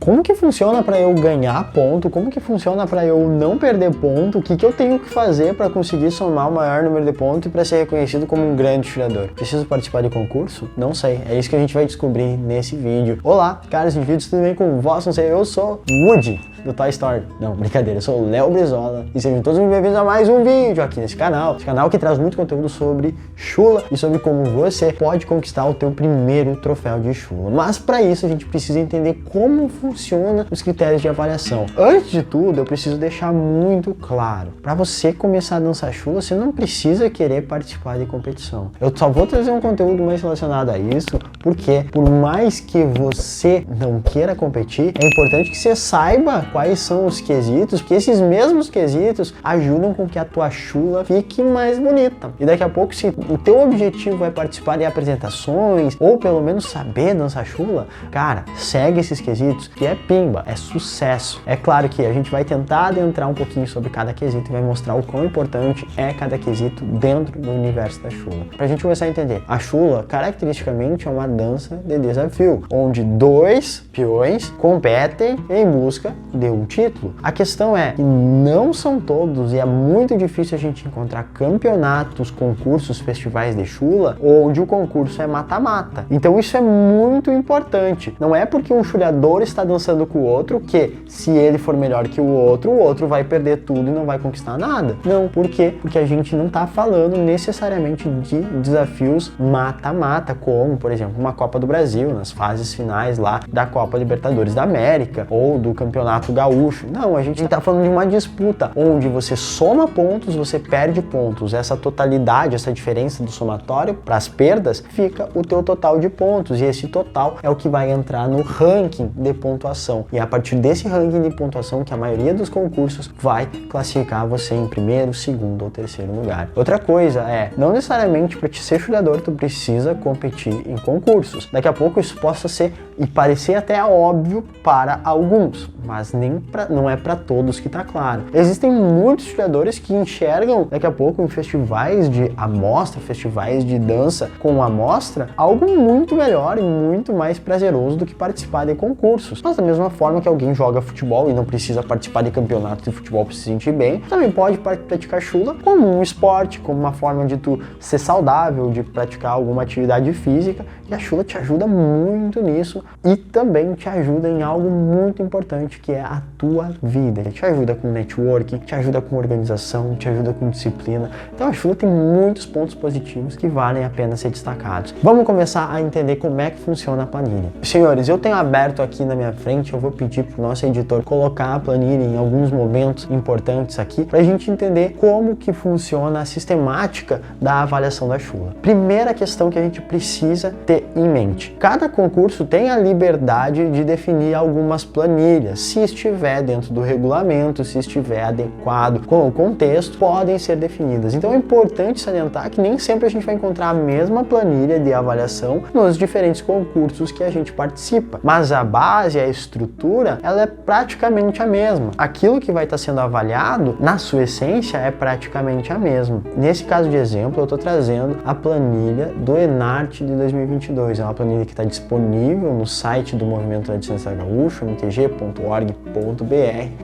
Como que funciona para eu ganhar ponto? Como que funciona para eu não perder ponto? O que que eu tenho que fazer para conseguir somar o maior número de pontos e para ser reconhecido como um grande chuleador? Preciso participar de concurso? Não sei. É isso que a gente vai descobrir nesse vídeo. Olá, caros indivíduos, tudo bem com vós? Não sei, eu sou Woody do Toy Story. Não, brincadeira, eu sou o Léo Brizola e sejam todos muito bem-vindos a mais um vídeo aqui nesse canal. Esse canal que traz muito conteúdo sobre chula e sobre como você pode conquistar o teu primeiro troféu de chula. Mas para isso a gente precisa entender como funcionam os critérios de avaliação. Antes de tudo, eu preciso deixar muito claro, para você começar a dançar chula, você não precisa querer participar de competição. Eu só vou trazer um conteúdo mais relacionado a isso, porque por mais que você não queira competir, é importante que você saiba quais são os quesitos, porque esses mesmos quesitos ajudam com que a tua chula fique mais bonita. E daqui a pouco, se o teu objetivo é participar de apresentações, ou pelo menos saber dançar chula, cara, segue esses quesitos, que é pimba, é sucesso. É claro que a gente vai tentar adentrar um pouquinho sobre cada quesito e vai mostrar o quão importante é cada quesito dentro do universo da chula. Pra gente começar a entender, a chula, caracteristicamente, é uma dança de desafio, onde dois peões competem em busca de um título. A questão é que não são todos, e é muito difícil a gente encontrar campeonatos, concursos, festivais de chula, onde o concurso é mata-mata. Então isso é muito importante. Não é porque um chuleador está dançando com o outro que, se ele for melhor que o outro vai perder tudo e não vai conquistar nada. Não, por quê? Porque a gente não está falando necessariamente de desafios mata-mata, como, por exemplo, uma Copa do Brasil, nas fases finais lá da Copa Libertadores da América, ou do Campeonato Gaúcho. Não, a gente está falando de uma disputa onde você soma pontos, você perde pontos. Essa totalidade, essa diferença do somatório para as perdas, fica o teu total de pontos. E esse total é o que vai entrar no ranking de pontuação. E é a partir desse ranking de pontuação que a maioria dos concursos vai classificar você em primeiro, segundo ou terceiro lugar. Outra coisa é, não necessariamente para te ser chuleador tu precisa competir em concursos. Daqui a pouco isso possa ser e parecer até óbvio para alguns, mas não é para todos que tá claro. Existem muitos chuleadores que enxergam daqui a pouco em festivais de amostra, festivais de dança com amostra, algo muito melhor e muito mais prazeroso do que participar de concursos. Mas da mesma forma que alguém joga futebol e não precisa participar de campeonatos de futebol para se sentir bem, também pode praticar chula como um esporte, como uma forma de tu ser saudável, de praticar alguma atividade física, e a chula te ajuda muito nisso e também te ajuda em algo muito importante, que é a tua vida. Te ajuda com networking, te ajuda com organização, te ajuda com disciplina. Então a chula tem muitos pontos positivos que valem a pena ser destacados. Vamos começar a entender como é que funciona a planilha. Senhores, eu tenho aberto aqui na minha frente, eu vou pedir para o nosso editor colocar a planilha em alguns momentos importantes aqui, para a gente entender como que funciona a sistemática da avaliação da chula. Primeira questão que a gente precisa ter em mente: cada concurso tem a liberdade de definir algumas planilhas, se estiver dentro do regulamento, se estiver adequado com o contexto, podem ser definidas. Então é importante salientar que nem sempre a gente vai encontrar a mesma planilha de avaliação nos diferentes concursos que a gente participa, mas a base, a estrutura, ela é praticamente a mesma. Aquilo que vai estar sendo avaliado, na sua essência, é praticamente a mesma. Nesse caso de exemplo, eu estou trazendo a planilha do Enarte de 2022. É uma planilha que está disponível no site do Movimento Tradicionalista Gaúcho, mtg.org.br.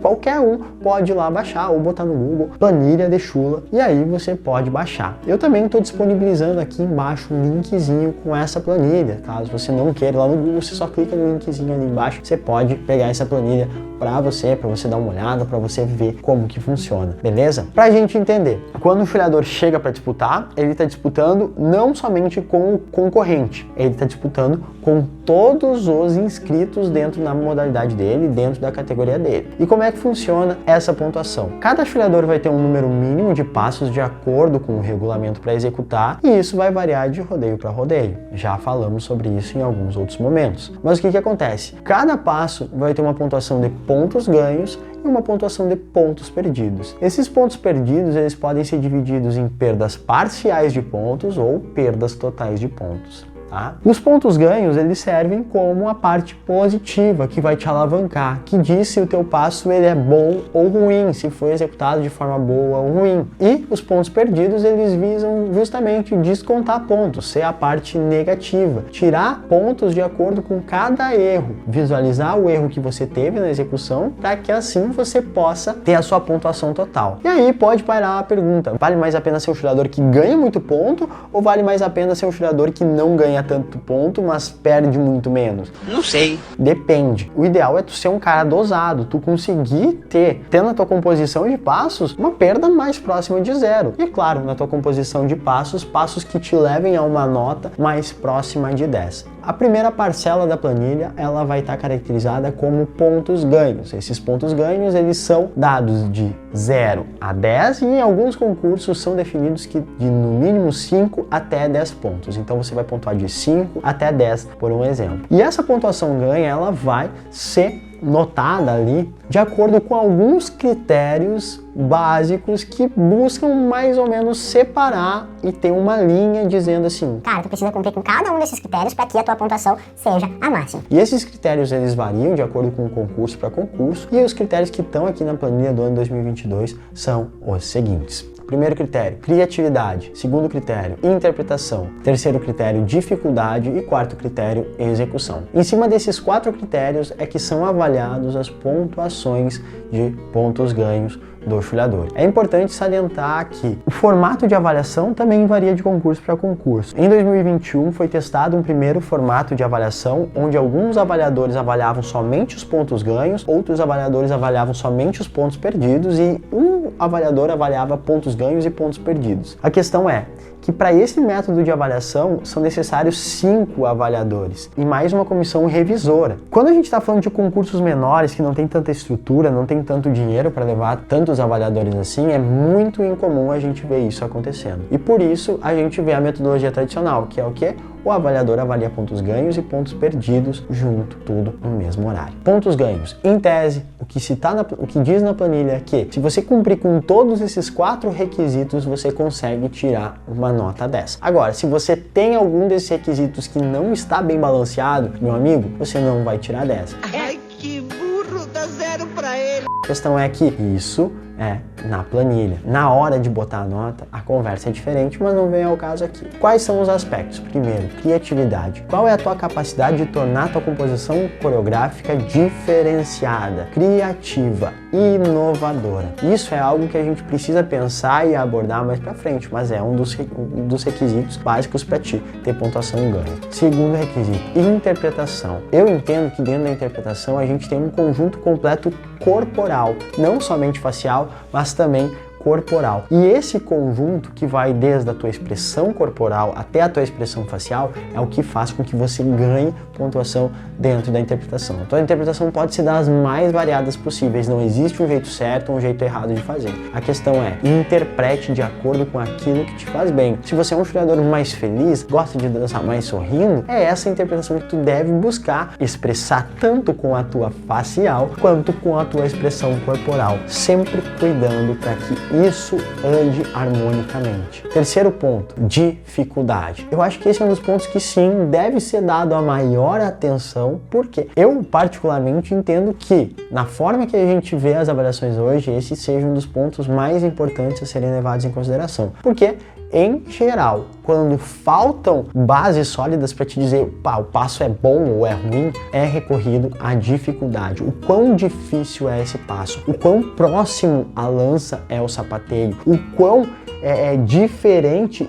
Qualquer um pode ir lá baixar ou botar no Google planilha de chula e aí você pode baixar. Eu também estou disponibilizando aqui embaixo um linkzinho com essa planilha. Caso você não queira ir lá no Google, você só clica no linkzinho ali embaixo, você pode pegar essa planilha para você dar uma olhada, para você ver como que funciona, beleza? Pra gente entender, quando o chuleador chega para disputar, ele está disputando não somente com o concorrente, ele está disputando com todos os inscritos dentro da modalidade dele, dentro da categoria dele. E como é que funciona essa pontuação? Cada chuleador vai ter um número mínimo de passos de acordo com o regulamento para executar, e isso vai variar de rodeio para rodeio. Já falamos sobre isso em alguns outros momentos. Mas o que acontece? Cada passo vai ter uma pontuação de pontos ganhos e uma pontuação de pontos perdidos. Esses pontos perdidos, eles podem ser divididos em perdas parciais de pontos ou perdas totais de pontos. tá? Os pontos ganhos, eles servem como a parte positiva que vai te alavancar, que diz se o teu passo ele é bom ou ruim, se foi executado de forma boa ou ruim. E os pontos perdidos, eles visam justamente descontar pontos, ser a parte negativa, tirar pontos de acordo com cada erro, visualizar o erro que você teve na execução, para que assim você possa ter a sua pontuação total. E aí pode parar a pergunta, vale mais a pena ser um jogador que ganha muito ponto ou vale mais a pena ser um jogador que não ganha tanto ponto, mas perde muito menos? Não sei. Depende. O ideal é tu ser um cara dosado, tu conseguir ter na tua composição de passos uma perda mais próxima de zero. E claro, na tua composição de passos que te levem a uma nota mais próxima de 10. A primeira parcela da planilha, ela vai estar caracterizada como pontos ganhos. Esses pontos ganhos, eles são dados de 0 a 10 e em alguns concursos são definidos que de no mínimo 5 até 10 pontos. Então você vai pontuar de 5 até 10, por um exemplo. E essa pontuação ganha, ela vai ser notada ali de acordo com alguns critérios básicos que buscam mais ou menos separar e ter uma linha dizendo assim: cara, tu precisa cumprir com cada um desses critérios para que a tua pontuação seja a máxima. E esses critérios eles variam de acordo com concurso para concurso, e os critérios que estão aqui na planilha do ano 2022 são os seguintes. Primeiro critério, criatividade. Segundo critério, interpretação. Terceiro critério, dificuldade. E quarto critério, execução. Em cima desses 4 critérios é que são avaliados as pontuações de pontos ganhos do chulhador. É importante salientar que o formato de avaliação também varia de concurso para concurso. Em 2021 foi testado um primeiro formato de avaliação onde alguns avaliadores avaliavam somente os pontos ganhos, outros avaliadores avaliavam somente os pontos perdidos e um avaliador avaliava pontos ganhos e pontos perdidos. A questão é que para esse método de avaliação são necessários 5 avaliadores e mais uma comissão revisora. Quando a gente está falando de concursos menores que não tem tanta estrutura, não tem tanto dinheiro para levar tantos avaliadores assim, é muito incomum a gente ver isso acontecendo. E por isso a gente vê a metodologia tradicional, que é o quê? O avaliador avalia pontos ganhos e pontos perdidos junto, tudo no mesmo horário. Pontos ganhos. Em tese, o que diz na planilha é que se você cumprir com todos esses 4 requisitos, você consegue tirar uma nota 10. Agora, se você tem algum desses requisitos que não está bem balanceado, meu amigo, você não vai tirar 10. Ai, que burro, dá 0 pra ele. A questão é que isso é na planilha. Na hora de botar a nota, a conversa é diferente, mas não vem ao caso aqui. Quais são os aspectos? Primeiro, criatividade. Qual é a tua capacidade de tornar a tua composição coreográfica diferenciada, criativa, inovadora? Isso é algo que a gente precisa pensar e abordar mais pra frente, mas é um dos requisitos básicos para ti ter pontuação ganho. Segundo requisito, interpretação. Eu entendo que dentro da interpretação a gente tem um conjunto completo corporal, não somente facial, mas também corporal. E esse conjunto que vai desde a tua expressão corporal até a tua expressão facial é o que faz com que você ganhe pontuação dentro da interpretação. A tua interpretação pode ser das mais variadas possíveis, não existe um jeito certo ou um jeito errado de fazer. A questão é, interprete de acordo com aquilo que te faz bem. Se você é um jogador mais feliz, gosta de dançar mais sorrindo, é essa interpretação que tu deve buscar expressar tanto com a tua facial quanto com a tua expressão corporal, sempre cuidando para que isso ande harmonicamente. Terceiro ponto, dificuldade. Eu acho que esse é um dos pontos que sim, deve ser dado a maior atenção, porque eu particularmente entendo que, na forma que a gente vê as avaliações hoje, esse seja um dos pontos mais importantes a serem levados em consideração. Porque em geral, quando faltam bases sólidas para te dizer o passo é bom ou é ruim, é recorrido à dificuldade. O quão difícil é esse passo, o quão próximo à lança é o sapateio, o quão é diferente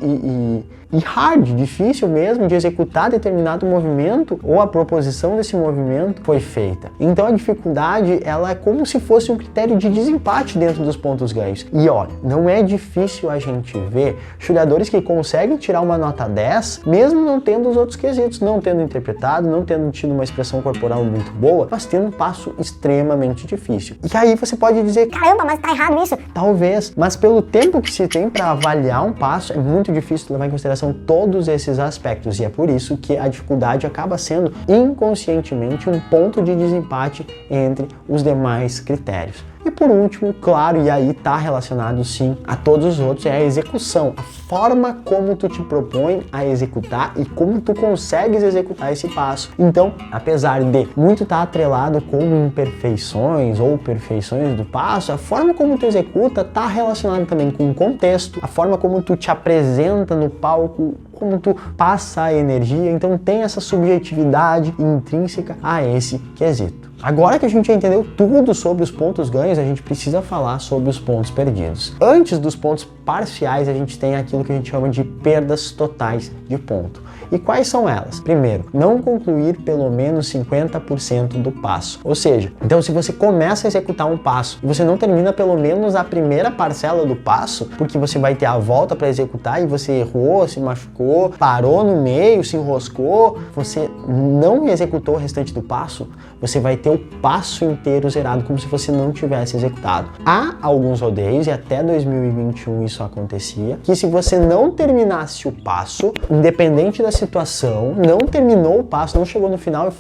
e hard, difícil mesmo de executar determinado movimento ou a proposição desse movimento foi feita. Então a dificuldade, ela é como se fosse um critério de desempate dentro dos pontos ganhos. E olha, não é difícil a gente ver jogadores que conseguem tirar uma nota 10, mesmo não tendo os outros quesitos, não tendo interpretado, não tendo tido uma expressão corporal muito boa, mas tendo um passo extremamente difícil. E aí você pode dizer, caramba, mas tá errado isso. Talvez, mas pelo tempo que se tem para avaliar um passo, é muito difícil levar em consideração todos esses aspectos, e é por isso que a dificuldade acaba sendo inconscientemente um ponto de desempate entre os demais critérios. E por último, claro, e aí tá relacionado sim a todos os outros, é a execução, a forma como tu te propõe a executar e como tu consegues executar esse passo. Então, apesar de muito estar atrelado com imperfeições ou perfeições do passo, a forma como tu executa tá relacionado também com o contexto, a forma como tu te apresenta no palco, como tu passa a energia, então tem essa subjetividade intrínseca a esse quesito. Agora que a gente já entendeu tudo sobre os pontos ganhos, a gente precisa falar sobre os pontos perdidos. Antes dos pontos parciais, a gente tem aquilo que a gente chama de perdas totais de ponto. E quais são elas? Primeiro, não concluir pelo menos 50% do passo. Ou seja, então se você começa a executar um passo e você não termina pelo menos a primeira parcela do passo, porque você vai ter a volta para executar e você errou, se machucou, parou no meio, se enroscou, você não executou o restante do passo, você vai ter o passo inteiro zerado, como se você não tivesse executado. Há alguns rodeios, e até 2021 isso acontecia, que se você não terminasse o passo, independente da situação, não terminou o passo, não chegou no final e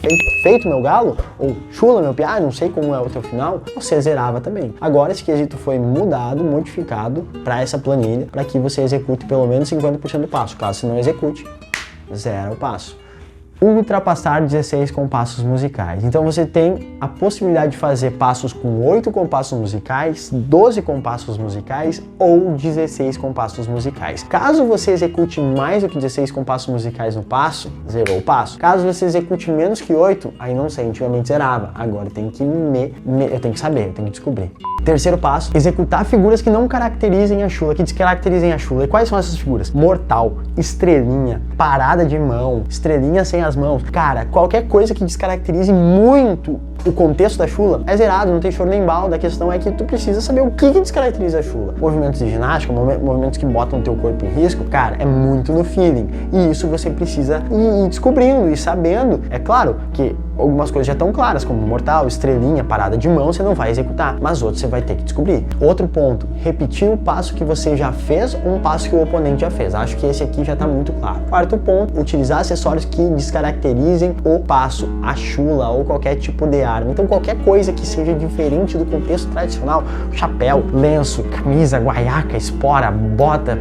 feito meu galo, ou chula meu piá, não sei como é o teu final, você zerava também. Agora esse quesito foi mudado, modificado para essa planilha, para que você execute pelo menos 50% do passo. Caso você não execute, zera o passo. Ultrapassar 16 compassos musicais. Então você tem a possibilidade de fazer passos com 8 compassos musicais, 12 compassos musicais ou 16 compassos musicais. Caso você execute mais do que 16 compassos musicais no passo, zerou o passo. Caso você execute menos que 8, aí não sei, antigamente zerava. Agora tem que eu tenho que saber, eu tenho que descobrir. Terceiro passo, executar figuras que não caracterizem a chula, que descaracterizem a chula. E quais são essas figuras? Mortal, estrelinha, parada de mão, estrelinha sem as mãos. Cara, qualquer coisa que descaracterize muito o contexto da chula é zerado, não tem choro nem balda. A questão é que tu precisa saber o que descaracteriza a chula. Movimentos de ginástica, movimentos que botam o teu corpo em risco, cara, é muito no feeling. E isso você precisa ir descobrindo e sabendo. É claro que algumas coisas já estão claras, como mortal, estrelinha, parada de mão, você não vai executar, mas outros você vai ter que descobrir. Outro ponto, repetir o passo que você já fez ou um passo que o oponente já fez. Acho que esse aqui já está muito claro. Quarto ponto, utilizar acessórios que descaracterizem o passo, a chula ou qualquer tipo de arma. Então qualquer coisa que seja diferente do contexto tradicional, chapéu, lenço, camisa, guaiaca, espora, bota,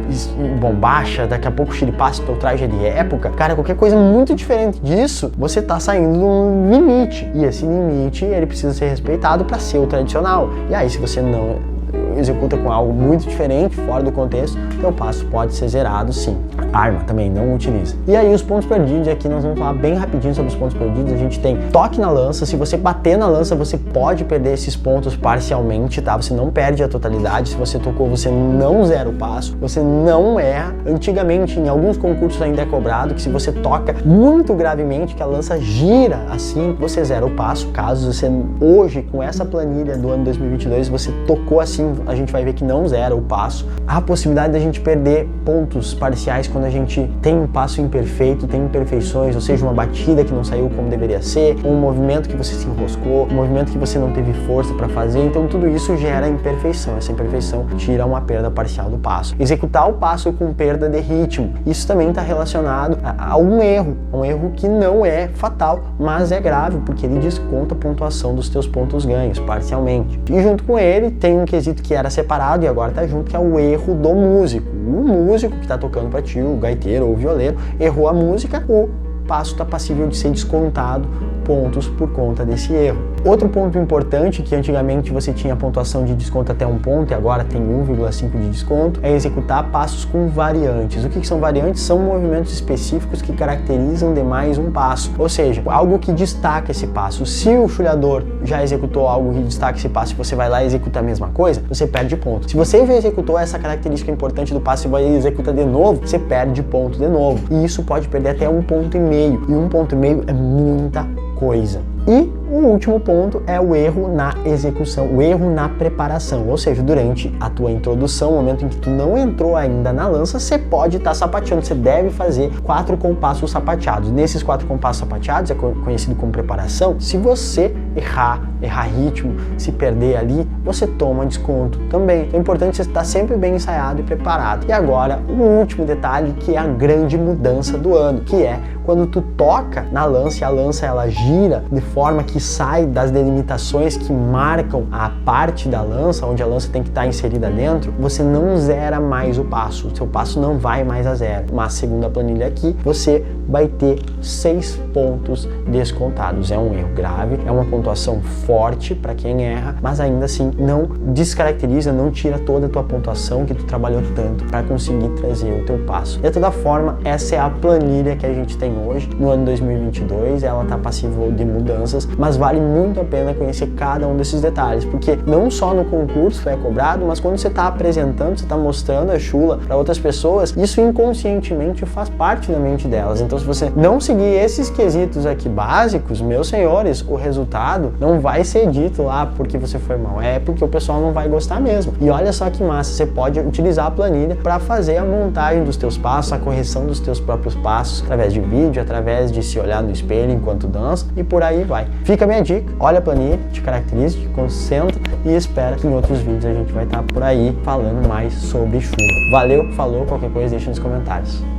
bombacha, daqui a pouco xiripaço, teu traje de época, cara, qualquer coisa muito diferente disso, você tá saindo de um limite. E esse limite, ele precisa ser respeitado para ser o tradicional. E aí, se você não executa com algo muito diferente, fora do contexto, teu passo pode ser zerado sim. Arma também, não utiliza. E aí os pontos perdidos, aqui nós vamos falar bem rapidinho sobre os pontos perdidos. A gente tem toque na lança, se você bater na lança, você pode perder esses pontos parcialmente, tá? Você não perde a totalidade, se você tocou, você não zera o passo, você não erra. Antigamente, em alguns concursos ainda é cobrado que se você toca muito gravemente, que a lança gira assim, você zera o passo. Caso você, hoje, com essa planilha do ano 2022, você tocou assim, a gente vai ver que não zera o passo. Há a possibilidade da gente perder pontos parciais quando a gente tem um passo imperfeito, tem imperfeições, ou seja, uma batida que não saiu como deveria ser, um movimento que você se enroscou, um movimento que você não teve força para fazer, então tudo isso gera imperfeição. Essa imperfeição tira uma perda parcial do passo. Executar o passo com perda de ritmo, isso também está relacionado a um erro que não é fatal, mas é grave, porque ele desconta a pontuação dos teus pontos ganhos, parcialmente. E junto com ele, tem um quesito que era separado e agora está junto, que é o erro do músico. O músico que está tocando para ti, o gaiteiro ou o violeiro, errou a música, o passo está passível de ser descontado pontos por conta desse erro. Outro ponto importante, que antigamente você tinha pontuação de desconto até 1 ponto e agora tem 1,5 de desconto, é executar passos com variantes. O que são variantes? São movimentos específicos que caracterizam demais um passo, ou seja, algo que destaca esse passo. Se o chulhador já executou algo que destaca esse passo e você vai lá e executa a mesma coisa, você perde ponto. Se você já executou essa característica importante do passo e vai e executa de novo, você perde ponto de novo. E isso pode perder até 1,5 ponto. E 1,5 ponto é muita coisa. E o último ponto é o erro na execução, o erro na preparação, ou seja, durante a tua introdução, no momento em que tu não entrou ainda na lança, você pode estar sapateando, você deve fazer 4 compassos sapateados. Nesses 4 compassos sapateados, é conhecido como preparação, se você errar ritmo, se perder ali, você toma desconto também. É importante você estar sempre bem ensaiado e preparado. E agora, o último detalhe, que é a grande mudança do ano, que é quando tu toca na lança e a lança ela gira de forma que sai das delimitações que marcam a parte da lança, onde a lança tem que estar inserida dentro, você não zera mais o passo, o seu passo não vai mais a zero. Mas segundo a planilha aqui, você vai ter 6 pontos descontados. É um erro grave, é uma pontuação forte para quem erra, mas ainda assim não descaracteriza, não tira toda a tua pontuação que tu trabalhou tanto para conseguir trazer o teu passo. De toda forma, essa é a planilha que a gente tem hoje no ano 2022, ela tá passível de mudanças, mas vale muito a pena conhecer cada um desses detalhes, porque não só no concurso é cobrado, mas quando você está apresentando, você está mostrando a chula para outras pessoas, isso inconscientemente faz parte da mente delas. Então, se você não seguir esses quesitos aqui básicos, meus senhores, o resultado não vai ser dito lá porque você foi mal, é porque o pessoal não vai gostar mesmo. E olha só que massa, você pode utilizar a planilha para fazer a montagem dos teus passos, a correção dos teus próprios passos, através de vídeo, através de se olhar no espelho enquanto dança e por aí vai. Fica a minha dica, olha a planilha, te caracteriza, te concentra e espera que em outros vídeos a gente vai estar por aí falando mais sobre chula. Valeu, falou, qualquer coisa deixa nos comentários.